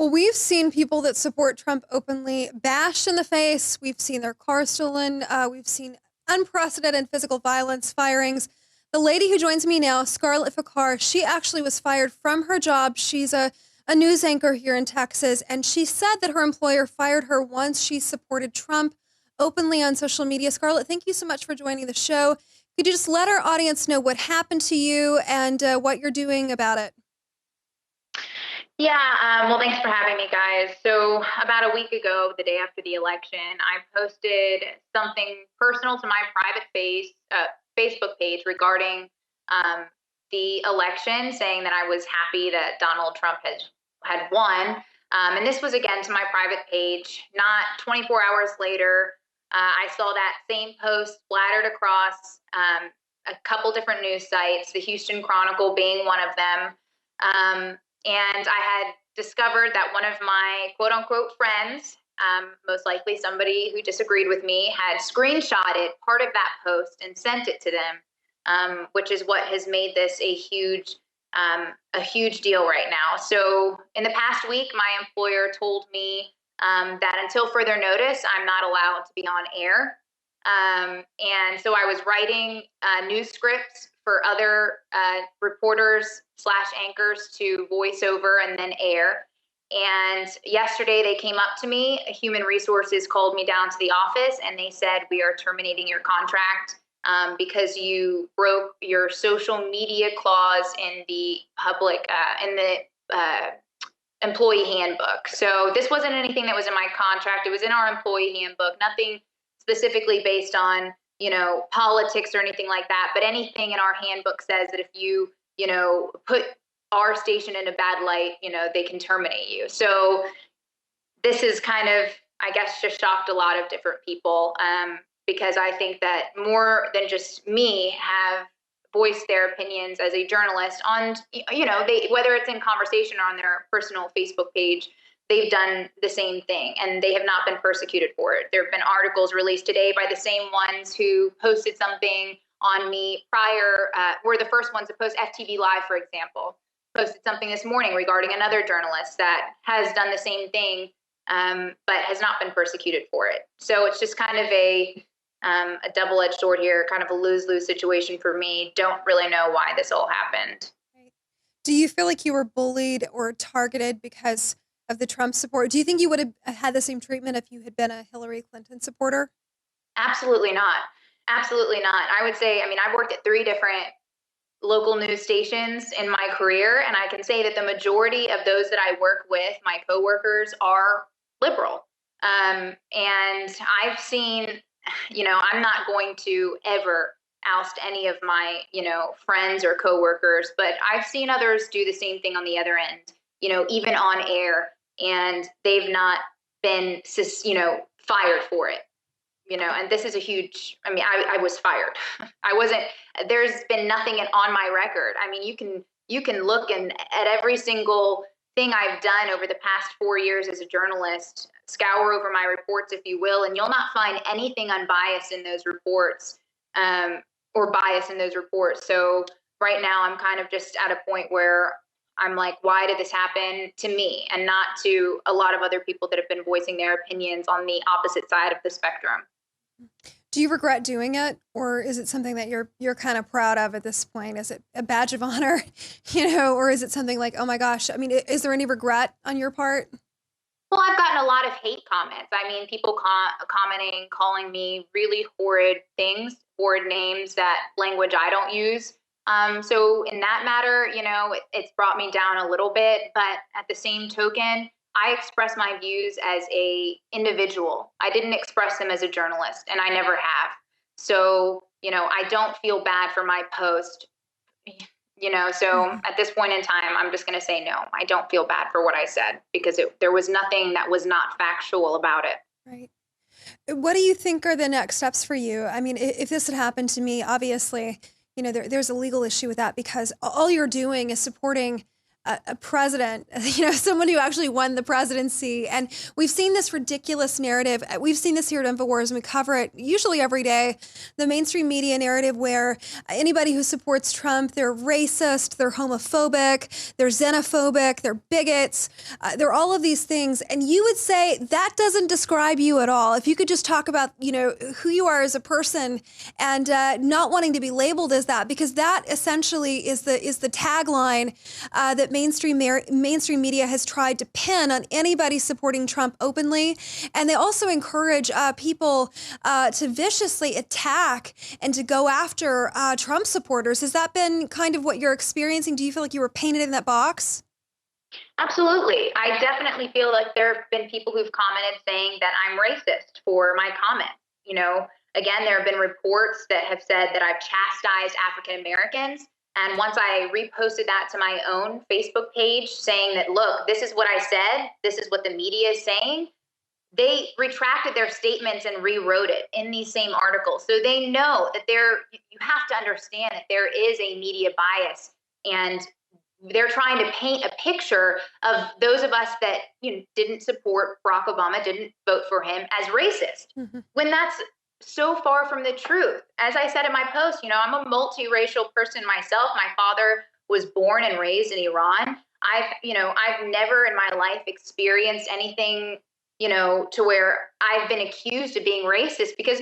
Well, we've seen people that support Trump openly bashed in the face. We've seen their cars stolen. We've seen unprecedented physical violence, firings. The lady who joins me now, Scarlett Fakar, she actually was fired from her job. She's a news anchor here in Texas, and she said that her employer fired her once she supported Trump openly on social media. Scarlett, thank you so much for joining the show. Could you just let our audience know what happened to you and what you're doing about it? Yeah, well, thanks for having me, guys. So, about a week ago, the day after the election, I posted something personal to my private Facebook page regarding um, the election, saying that I was happy that Donald Trump had won. And this was again to my private page. Not 24 hours later, I saw that same post splattered across a couple different news sites, the Houston Chronicle being one of them. And I had discovered that one of my quote unquote friends, most likely somebody who disagreed with me, had screenshotted part of that post and sent it to them, which is what has made this a huge deal right now. So in the past week, my employer told me that until further notice, I'm not allowed to be on air. And so I was writing news scripts for other reporters slash anchors to voice over and then air. And yesterday they came up to me, Human Resources called me down to the office and they said, we are terminating your contract because you broke your social media clause in the employee handbook. So this wasn't anything that was in my contract. It was in our employee handbook, nothing specifically based on politics or anything like that, but anything in our handbook says that if you put our station in a bad light, they can terminate you. So this is kind of, I guess, just shocked a lot of different people because I think that more than just me have voiced their opinions as a journalist on, whether it's in conversation or on their personal Facebook page, they've done the same thing and they have not been persecuted for it. There have been articles released today by the same ones who posted something on me prior, were the first ones to post. FTV Live, for example, posted something this morning regarding another journalist that has done the same thing, but has not been persecuted for it. So it's just kind of a double-edged sword here, kind of a lose-lose situation for me. Don't really know why this all happened. Do you feel like you were bullied or targeted because of the Trump support? Do you think you would have had the same treatment if you had been a Hillary Clinton supporter? Absolutely not. Absolutely not. I would say, I've worked at 3 different local news stations in my career, and I can say that the majority of those that I work with, my coworkers, are liberal. And I've seen, I'm not going to ever oust any of my, friends or coworkers, but I've seen others do the same thing on the other end, even on air, and they've not been, fired for it. And this is a huge, I was fired. I wasn't, there's been nothing on my record. You can look at every single thing I've done over the past 4 years as a journalist, scour over my reports, if you will, and you'll not find anything unbiased in those reports, or bias in those reports. So right now I'm kind of just at a point where I'm like, why did this happen to me and not to a lot of other people that have been voicing their opinions on the opposite side of the spectrum? Do you regret doing it, or is it something that you're kind of proud of at this point? Is it a badge of honor, or is it something like, oh my gosh? Is there any regret on your part? Well, I've gotten a lot of hate comments. People commenting, calling me really horrid things, horrid names, that language I don't use. So in that matter, it's brought me down a little bit, but at the same token, I express my views as a individual. I didn't express them as a journalist, and I never have. So, I don't feel bad for my post, so at this point in time, I'm just going to say, no, I don't feel bad for what I said because there was nothing that was not factual about it. Right. What do you think are the next steps for you? If this had happened to me, obviously, there's a legal issue with that because all you're doing is supporting a president, someone who actually won the presidency. And we've seen this ridiculous narrative. We've seen this here at InfoWars, and we cover it usually every day. The mainstream media narrative where anybody who supports Trump, they're racist, they're homophobic, they're xenophobic, they're bigots, they're all of these things. And you would say that doesn't describe you at all. If you could just talk about, who you are as a person and not wanting to be labeled as that, because that essentially is the tagline that mainstream media has tried to pin on anybody supporting Trump openly. And they also encourage people to viciously attack and to go after Trump supporters. Has that been kind of what you're experiencing? Do you feel like you were painted in that box? Absolutely. I definitely feel like there have been people who've commented saying that I'm racist for my comments. Again, there have been reports that have said that I've chastised African Americans. And once I reposted that to my own Facebook page saying that, look, this is what I said, this is what the media is saying, they retracted their statements and rewrote it in these same articles. So they know that you have to understand that there is a media bias, and they're trying to paint a picture of those of us that didn't support Barack Obama, didn't vote for him, as racist, when that's so far from the truth. As I said in my post, I'm a multiracial person myself. My father was born and raised in Iran. I've never in my life experienced anything, to where I've been accused of being racist, because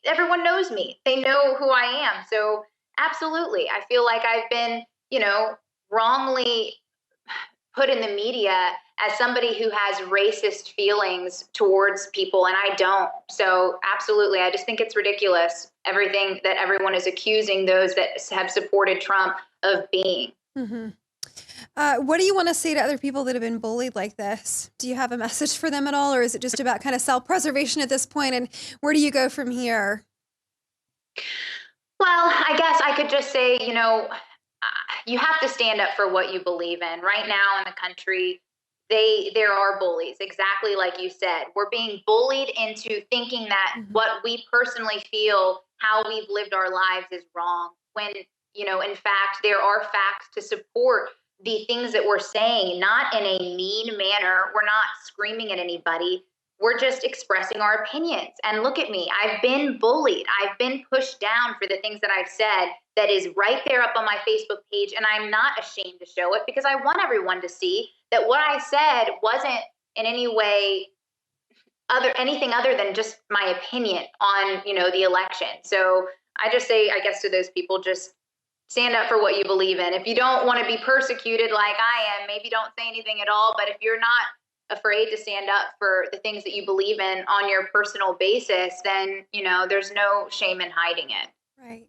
everyone knows me. They know who I am. So absolutely. I feel like I've been, wrongly put in the media as somebody who has racist feelings towards people, and I don't. So absolutely, I just think it's ridiculous, everything that everyone is accusing those that have supported Trump of being. What do you want to say to other people that have been bullied like this? Do you have a message for them at all, or is it just about kind of self-preservation at this point, and where do you go from here? Well, I guess I could just say, you have to stand up for what you believe in. Right now in the country, there are bullies, exactly like you said. We're being bullied into thinking that what we personally feel, how we've lived our lives, is wrong, when, in fact, there are facts to support the things that we're saying, not in a mean manner. We're not screaming at anybody. We're just expressing our opinions. And look at me. I've been bullied. I've been pushed down for the things that I've said. That is right there up on my Facebook page. And I'm not ashamed to show it, because I want everyone to see that what I said wasn't in any way anything other than just my opinion on, the election. So I just say, I guess, to those people, just stand up for what you believe in. If you don't want to be persecuted like I am, maybe don't say anything at all. But if you're not afraid to stand up for the things that you believe in on your personal basis, then, there's no shame in hiding it. Right.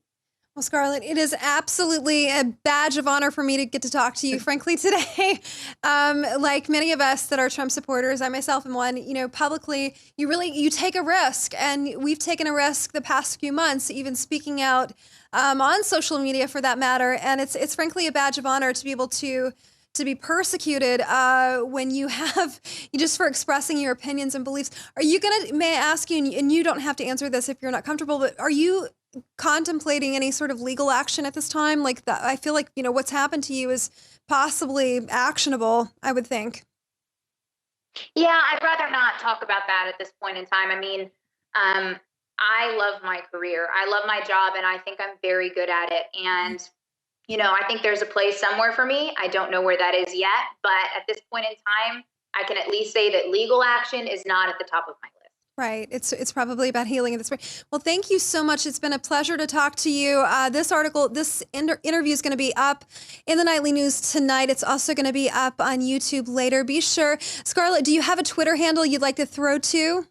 Well, Scarlett, it is absolutely a badge of honor for me to get to talk to you, frankly, today. Like many of us that are Trump supporters, I myself am one, publicly, you take a risk. And we've taken a risk the past few months, even speaking out on social media for that matter. And it's frankly a badge of honor to be able to be persecuted when you just for expressing your opinions and beliefs. Are you may I ask you, and you don't have to answer this if you're not comfortable, but are you contemplating any sort of legal action at this time? Like that, I feel like, what's happened to you is possibly actionable, I would think. Yeah, I'd rather not talk about that at this point in time. I mean, I love my career. I love my job, and I think I'm very good at it. And I think there's a place somewhere for me. I don't know where that is yet, but at this point in time, I can at least say that legal action is not at the top of my list. Right. It's probably about healing at this point. Well, thank you so much. It's been a pleasure to talk to you. This interview is going to be up in the Nightly News tonight. It's also going to be up on YouTube later. Be sure. Scarlett, do you have a Twitter handle you'd like to throw to?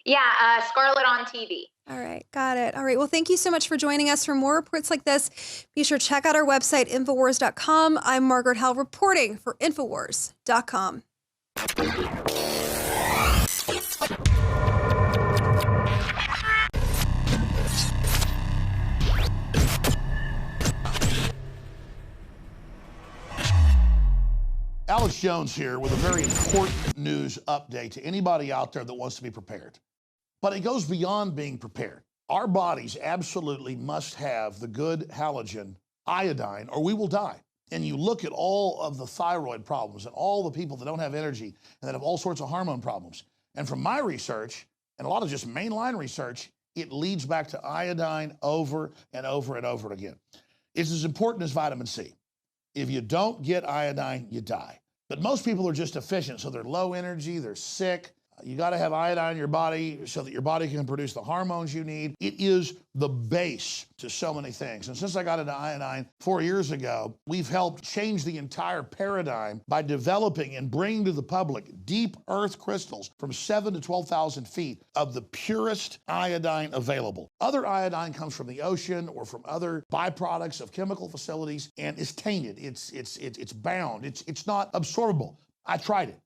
Yeah, Scarlett on TV. All right. Got it. All right. Well, thank you so much for joining us. For more reports like this, be sure to check out our website, Infowars.com. I'm Margaret Howell reporting for Infowars.com. Alex Jones here with a very important news update to anybody out there that wants to be prepared. But it goes beyond being prepared. Our bodies absolutely must have the good halogen, iodine, or we will die. and you look at all of the thyroid problems and all the people that don't have energy and that have all sorts of hormone problems. And from my research, and a lot of just mainline research, it leads back to iodine over and over and over again. It's as important as vitamin C. If you don't get iodine, you die. But most people are just deficient, so they're low energy, they're sick. You got to have iodine in your body so that your body can produce the hormones you need. It is the base to so many things. And since I got into iodine 4 years ago, we've helped change the entire paradigm by developing and bringing to the public deep earth crystals from 7,000 to 12,000 feet of the purest iodine available. Other iodine comes from the ocean or from other byproducts of chemical facilities and is tainted. It's bound. It's not absorbable. I tried it.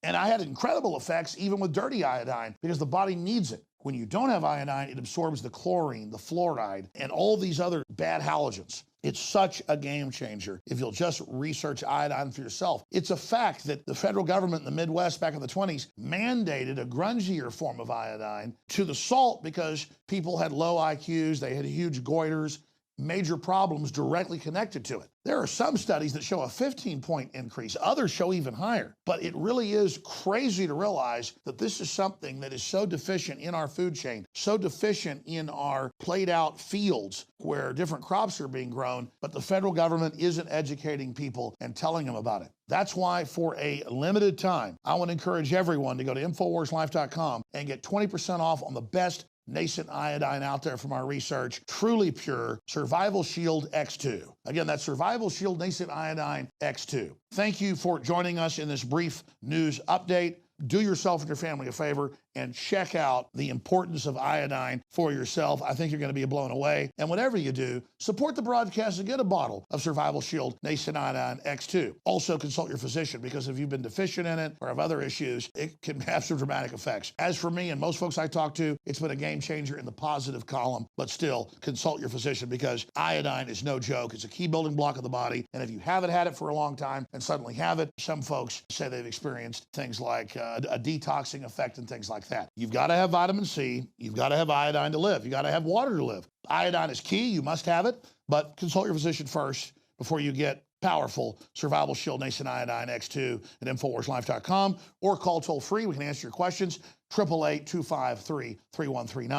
And I had incredible effects even with dirty iodine because the body needs it. When you don't have iodine, it absorbs the chlorine, the fluoride, and all these other bad halogens. It's such a game changer if you'll just research iodine for yourself. It's a fact that the federal government in the Midwest back in the 20s mandated a grungier form of iodine to the salt because people had low IQs, they had huge goiters, major problems directly connected to it. There are some studies that show a 15-point increase. Others show even higher. But it really is crazy to realize that this is something that is so deficient in our food chain, so deficient in our played out fields where different crops are being grown, but the federal government isn't educating people and telling them about it. That's why for a limited time, I want to encourage everyone to go to InfoWarsLife.com and get 20% off on the best nascent iodine out there from our research, truly pure Survival Shield X2. Again, that's Survival Shield Nascent Iodine X2. Thank you for joining us in this brief news update. Do yourself and your family a favor and check out the importance of iodine for yourself. I think you're going to be blown away. And whatever you do, support the broadcast and get a bottle of Survival Shield Nascent Iodine X2. Also consult your physician because if you've been deficient in it or have other issues, it can have some dramatic effects. As for me and most folks I talk to, it's been a game changer in the positive column, but still consult your physician because iodine is no joke. It's a key building block of the body. And if you haven't had it for a long time and suddenly have it, some folks say they've experienced things like a detoxing effect and things like that. You've got to have vitamin C. You've got to have iodine to live. You got to have water to live. Iodine is key. You must have it, but consult your physician first before you get powerful Survival Shield Nascent Iodine X2 at InfoWarsLife.com or call toll free. We can answer your questions, 888-253-3139.